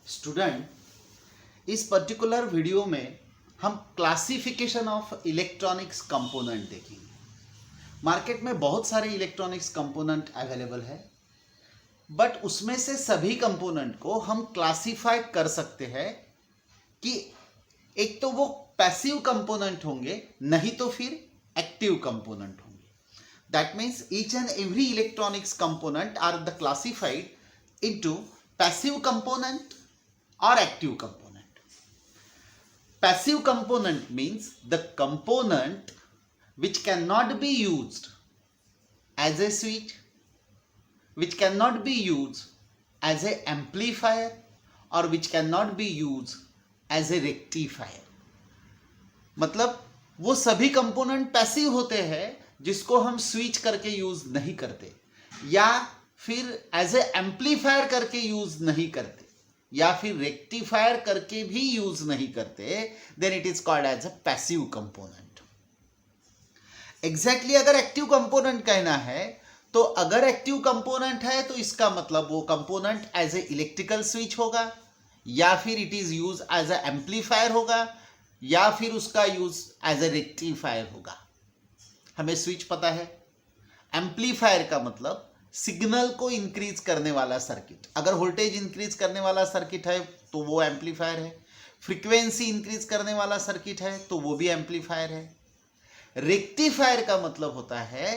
Student, इस particular video में हम क्लासिफिकेशन ऑफ इलेक्ट्रॉनिक्स कंपोनेंट देखेंगे। मार्केट में बहुत सारे इलेक्ट्रॉनिक्स कंपोनेंट अवेलेबल है, बट उसमें से सभी कंपोनेंट को हम क्लासिफाई कर सकते हैं कि एक तो वो पैसिव कंपोनेंट होंगे, नहीं तो फिर एक्टिव कंपोनेंट होंगे। That means each and every electronics component are the classified into passive component or active component. Passive component means the component which cannot be used as a switch, which cannot be used as a amplifier, or which cannot be used as a rectifier. मतलब वो सभी component passive होते हैं जिसको हम switch करके use नहीं करते, या फिर एज ए एम्पलीफायर करके यूज नहीं करते, या फिर रेक्टिफायर करके भी यूज नहीं करते, then it is called as a passive component. Exactly अगर एक्टिव कंपोनेंट कहना है तो अगर एक्टिव कंपोनेंट है तो इसका मतलब वो component as a electrical switch होगा, या फिर it is use as a amplifier होगा, या फिर उसका यूज एज ए रेक्टिफायर होगा। हमें स्विच पता है। एम्पलीफायर का मतलब सिग्नल को इंक्रीज करने वाला सर्किट। अगर वोल्टेज इंक्रीज करने वाला सर्किट है तो वो एम्पलीफायर है। फ्रीक्वेंसी इंक्रीज करने वाला सर्किट है तो वो भी एम्पलीफायर है। रेक्टिफायर का मतलब होता है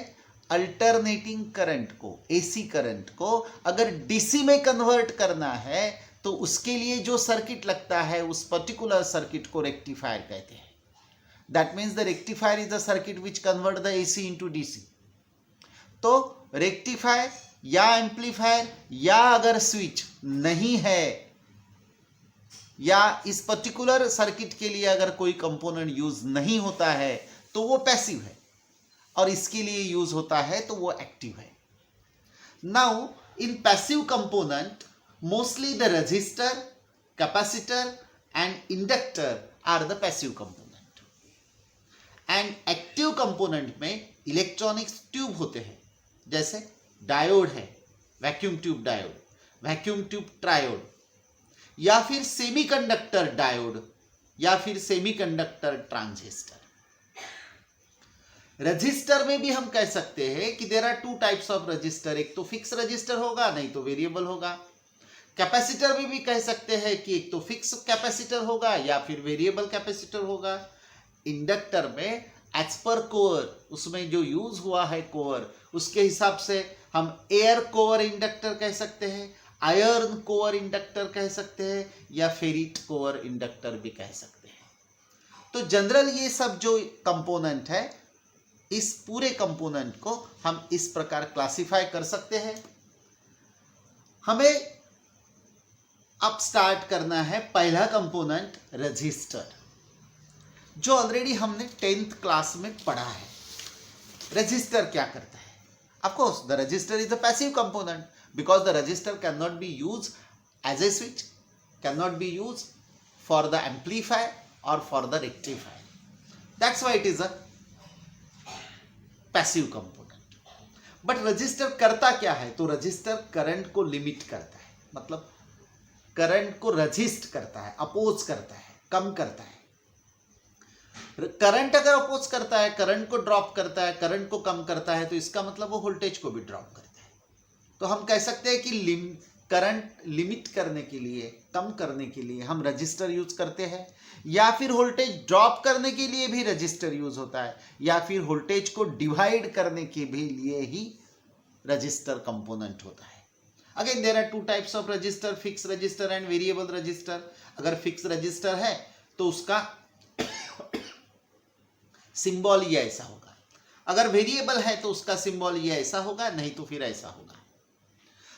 अल्टरनेटिंग करंट को, एसी करंट को अगर डीसी में कन्वर्ट करना है तो उसके लिए जो सर्किट लगता है उस पर्टिकुलर सर्किट को रेक्टिफायर कहते हैं। That means the rectifier is the circuit which convert the AC into DC. तो रेक्टिफायर या एम्पलीफायर या अगर स्विच नहीं है, या इस पर्टिकुलर सर्किट के लिए अगर कोई कंपोनेंट यूज नहीं होता है तो वो पैसिव है, और इसके लिए यूज होता है तो वो एक्टिव है। Now in passive component mostly the resistor, capacitor and inductor are the passive component. And active component में इलेक्ट्रॉनिक्स ट्यूब होते हैं, जैसे डायोड है, vacuum tube diode, vacuum tube triode, या फिर सेमीकंडक्टर डायोड, या फिर सेमीकंडक्टर ट्रांजिस्टर। रजिस्टर में भी हम कह सकते हैं कि there are two types of resistor, एक तो फिक्स रजिस्टर होगा, नहीं तो वेरिएबल होगा। कैपेसिटर में भी कह सकते हैं कि एक तो फिक्स कैपेसिटर होगा या फिर वेरिएबल कैपेसिटर होगा। इंडक्टर में एज पर कोर, उसमें जो यूज हुआ है कोर, उसके हिसाब से हम एयर कोर इंडक्टर कह सकते हैं, आयरन कोर इंडक्टर कह सकते हैं, या फेरिट कोर इंडक्टर भी कह सकते हैं। तो जनरल ये सब जो कंपोनेंट है, इस पूरे कंपोनेंट को हम इस प्रकार क्लासिफाई कर सकते हैं। हमें अब स्टार्ट करना है पहला कंपोनेंट रजिस्टर, जो ऑलरेडी हमने 10th क्लास में पढ़ा है। रजिस्टर क्या करता है? Of course the resistor is a passive component because the resistor can not be use as a switch, can not be use for the amplifier और for the rectifier. That's why it is a passive component. But resistor करता क्या है? तो register current को limit करता है, मतलब current को रजिस्ट करता है, अपोज करता है, कम करता है। करंट अगर अपोज करता है, करंट को ड्रॉप करता है, करंट को कम करता है, तो इसका मतलब वो वोल्टेज को भी ड्रॉप करता है। तो हम कह सकते हैं कि करंट लिमिट करने के लिए, कम करने के लिए हम रजिस्टर यूज करते हैं, या फिर वोल्टेज ड्रॉप करने के लिए भी रजिस्टर यूज होता है, या फिर वोल्टेज को डिवाइड करने के भी लिए ही रजिस्टर कंपोनेंट होता है। Again there are two types of resistor, fix resistor and variable resistor. अगर फिक्स रजिस्टर है तो उसका सिंबल ये ऐसा होगा, अगर वेरिएबल है तो उसका सिंबल ये ऐसा होगा, नहीं तो फिर ऐसा होगा।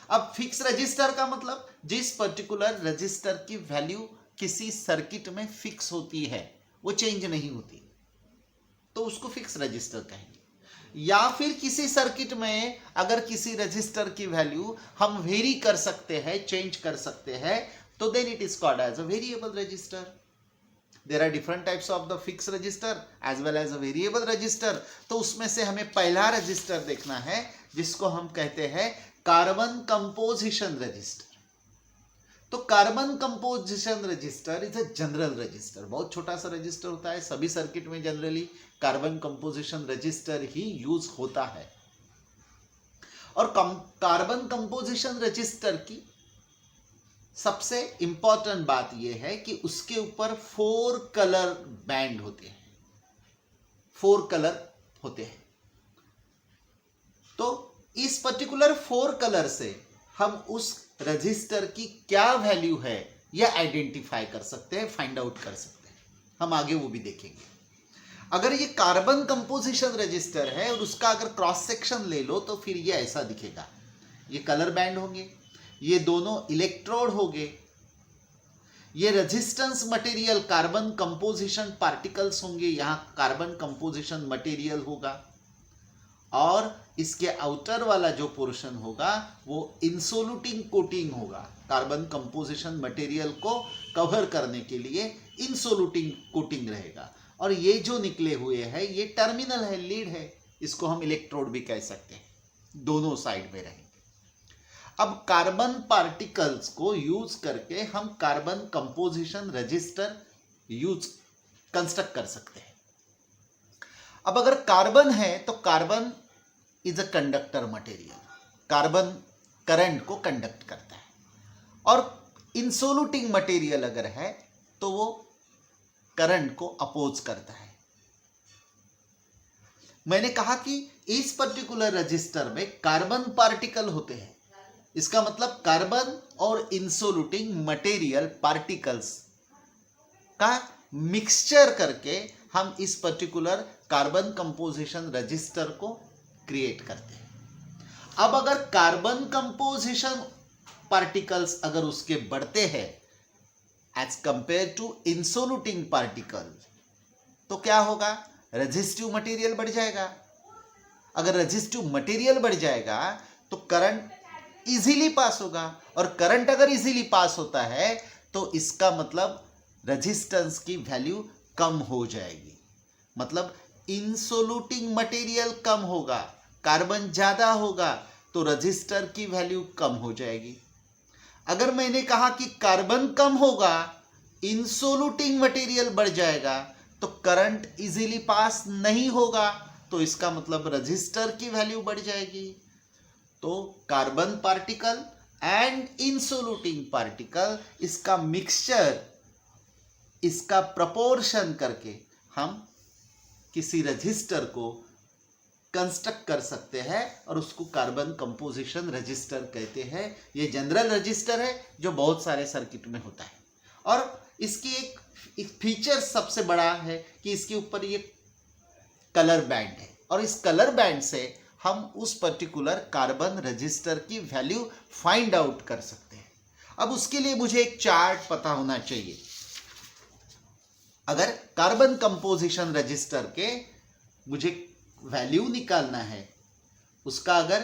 अब फिक्स रजिस्टर का मतलब जिस पर्टिकुलर रजिस्टर की वैल्यू किसी सर्किट में फिक्स होती है, वो चेंज नहीं होती, तो उसको फिक्स रजिस्टर कहेंगे। या फिर किसी सर्किट में अगर किसी रजिस्टर की वैल्यू हम वेरी कर सकते हैं, चेंज कर सकते हैं, तो then it is called as a variable resistor. There are different types of the fixed register as well as a variable register। तो उसमें से हमें पहला रजिस्टर देखना है जिसको हम कहते हैं कार्बन कंपोजिशन रजिस्टर। तो carbon composition register is a general register, बहुत छोटा सा रजिस्टर होता है, सभी सर्किट में जनरली कार्बन कंपोजिशन रजिस्टर ही यूज होता है। और कार्बन कंपोजिशन रजिस्टर की सबसे इंपॉर्टेंट बात यह है कि उसके ऊपर 4 कलर बैंड होते हैं, 4 कलर होते हैं। तो इस पर्टिकुलर 4 कलर से हम उस रजिस्टर की क्या वैल्यू है यह आइडेंटिफाई कर सकते हैं, फाइंड आउट कर सकते हैं। हम आगे वो भी देखेंगे। अगर ये कार्बन कंपोजिशन रजिस्टर है और उसका अगर क्रॉस सेक्शन ले लो तो फिर ये ऐसा दिखेगा। ये कलर बैंड होंगे, ये दोनों इलेक्ट्रोड होंगे, ये resistance material carbon composition particles होंगे, यहां कार्बन कंपोजिशन मटेरियल होगा, और इसके आउटर वाला जो पोर्शन होगा वो इंसोल्यूटिंग कोटिंग होगा। कार्बन कंपोजिशन मटेरियल को कवर करने के लिए इंसोल्यूटिंग कोटिंग रहेगा। और ये जो निकले हुए हैं ये टर्मिनल है, लीड है, इसको हम इलेक्ट्रोड भी कह सकते हैं, दोनों साइड में रहेंगे। अब कार्बन पार्टिकल्स को यूज करके हम carbon composition register use construct कर सकते हैं। अब अगर कार्बन है तो carbon is a conductor material, carbon current को कंडक्ट करता है। और इंसोल्यूटिंग मटेरियल अगर है तो वो करंट को अपोज करता है। मैंने कहा कि इस पर्टिकुलर रजिस्टर में कार्बन पार्टिकल होते हैं, इसका मतलब कार्बन और इंसोल्यूटिंग मटेरियल पार्टिकल्स का मिक्सचर करके हम इस पर्टिकुलर कार्बन कंपोजिशन रजिस्टर को क्रिएट करते हैं। अब अगर कार्बन कंपोजिशन पार्टिकल्स अगर उसके बढ़ते हैं एज कंपेयर टू इंसोल्यूटिंग पार्टिकल तो क्या होगा, रेजिस्टिव मटेरियल बढ़ जाएगा। अगर रेजिस्टिव मटेरियल बढ़ जाएगा तो करंट इजीली पास होगा, और करंट अगर इजीली पास होता है तो इसका मतलब रेजिस्टेंस की वैल्यू कम हो जाएगी, मतलब इंसोल्यूटिंग मटेरियल कम होगा, कार्बन ज्यादा होगा तो रजिस्टर की वैल्यू कम हो जाएगी। अगर मैंने कहा कि कार्बन कम होगा, इंसोल्यूटिंग मटेरियल बढ़ जाएगा तो करंट इजीली पास नहीं होगा, तो इसका मतलब रजिस्टर की वैल्यू बढ़ जाएगी। तो कार्बन पार्टिकल एंड इंसोल्यूटिंग पार्टिकल, इसका मिक्सचर, इसका प्रपोर्शन करके हम किसी रजिस्टर को कंस्ट्रक्ट कर सकते हैं और उसको कार्बन कंपोजिशन रजिस्टर कहते हैं। ये जनरल रजिस्टर है जो बहुत सारे सर्किट में होता है, और इसकी एक फीचर सबसे बड़ा है कि इसके ऊपर ये कलर बैंड है, और इस कलर बैंड से हम उस पर्टिकुलर कार्बन रजिस्टर की वैल्यू फाइंड आउट कर सकते हैं। अब उसके लिए मुझे एक चार्ट पता होना चाहिए। अगर कार्बन कंपोजिशन रजिस्टर के मुझे वैल्यू निकालना है, उसका अगर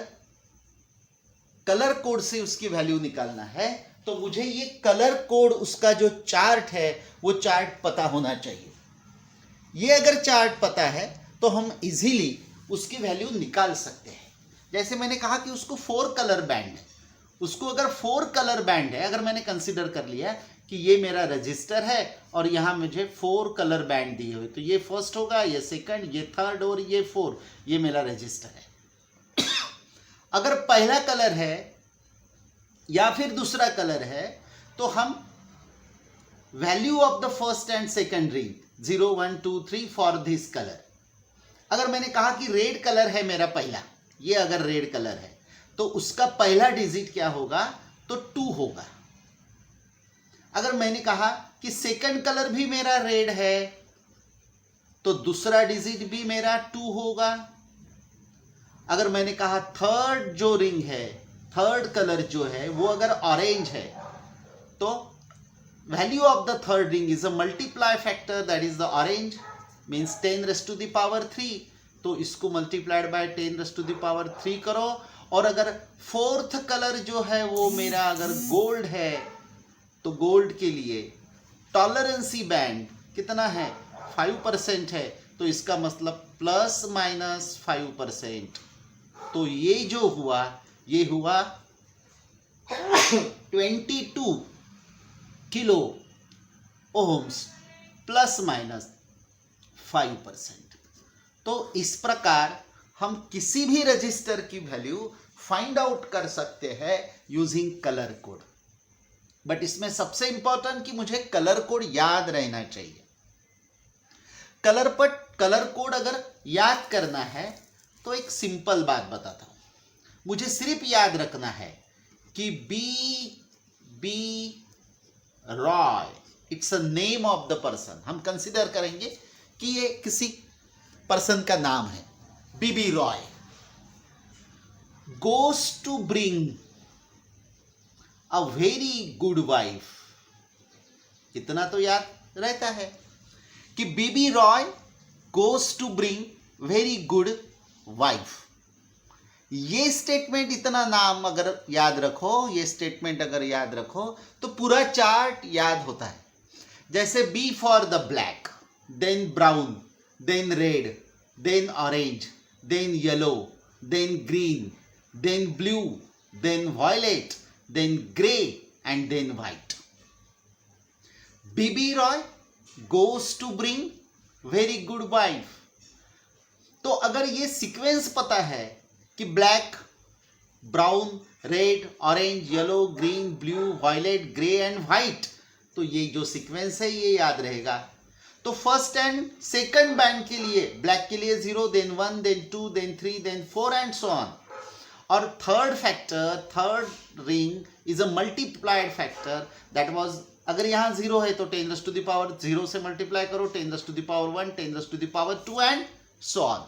कलर कोड से उसकी वैल्यू निकालना है, तो मुझे ये कलर कोड, उसका जो चार्ट है वो चार्ट पता होना चाहिए। ये अगर चार्ट पता है तो हम इजीली उसकी वैल्यू निकाल सकते हैं। जैसे मैंने कहा कि उसको 4 कलर बैंड है, उसको अगर 4 कलर बैंड है, अगर मैंने कंसीडर कर लिया कि ये मेरा रजिस्टर है और यहाँ मुझे 4 कलर बैंड दिए हुए, तो ये फर्स्ट होगा, ये सेकंड, ये थर्ड और ये 4, ये मेरा रजिस्टर है। अगर पहला कलर है या फिर दूसरा कलर है तो हम value of the first and second ring 0 1 2 3 for this colour. अगर मैंने कहा कि रेड कलर है मेरा पहला, ये अगर रेड कलर है तो उसका पहला डिजिट क्या होगा, तो 2 होगा। अगर मैंने कहा कि सेकंड कलर भी मेरा रेड है तो दूसरा डिजिट भी मेरा 2 होगा। अगर मैंने कहा थर्ड जो रिंग है, थर्ड कलर जो है वो अगर ऑरेंज है तो value of the third ring is a multiply factor, that is the orange, means 10 raised to the power 3, तो इसको multiplied by 10 raised to the power 3 करो। और अगर फोर्थ कलर जो है वो मेरा अगर गोल्ड है तो गोल्ड के लिए टॉलरेंसी बैंड कितना है, 5% है, तो इसका मतलब प्लस माइनस 5%। तो ये जो हुआ ये हुआ 22 किलो ओम्स प्लस माइनस 5%। तो इस प्रकार हम किसी भी रजिस्टर की वैल्यू फाइंड आउट कर सकते हैं यूजिंग कलर कोड। बट इसमें सबसे इंपॉर्टेंट कि मुझे कलर कोड याद रहना चाहिए। कलर कोड अगर याद करना है तो एक सिंपल बात बताता हूं। मुझे सिर्फ याद रखना है कि B Roy, it's a name of the person. हम कंसिडर करेंगे कि ये किसी पर्सन का नाम है, बीबी Roy goes to bring a very good wife। इतना तो याद रहता है कि BB Roy goes to bring very good wife। ये स्टेटमेंट, इतना नाम अगर याद रखो, ये स्टेटमेंट अगर याद रखो तो पूरा चार्ट याद होता है। जैसे B for the black, then brown, then red, then orange, then yellow, then green, then blue, then violet, then gray, and then white। BB Roy goes to bring very good wife। तो अगर ये sequence पता है कि black, brown, red, orange, yellow, green, blue, violet, grey and white, तो ये जो sequence है ये याद रहेगा। तो फर्स्ट एंड सेकंड बैंड के लिए, ब्लैक के लिए 0, then 1, then 2, then 3, then 4 and so on। और third factor, third ring is a multiplied factor, that was, अगर यहाँ 0 है तो 10 टू द पावर 0 से मल्टीप्लाई करो, 10 to the power 1, 10 to the power 2 and so on.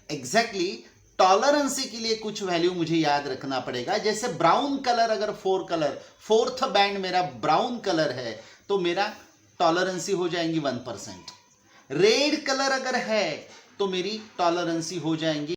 Exactly tolerancy के लिए कुछ वैल्यू मुझे याद रखना पड़ेगा। जैसे ब्राउन कलर, अगर फोर्थ बैंड मेरा ब्राउन कलर है तो मेरा टॉलरेंसी हो जाएंगी 1%। रेड कलर अगर है तो मेरी टॉलरेंसी हो जाएंगी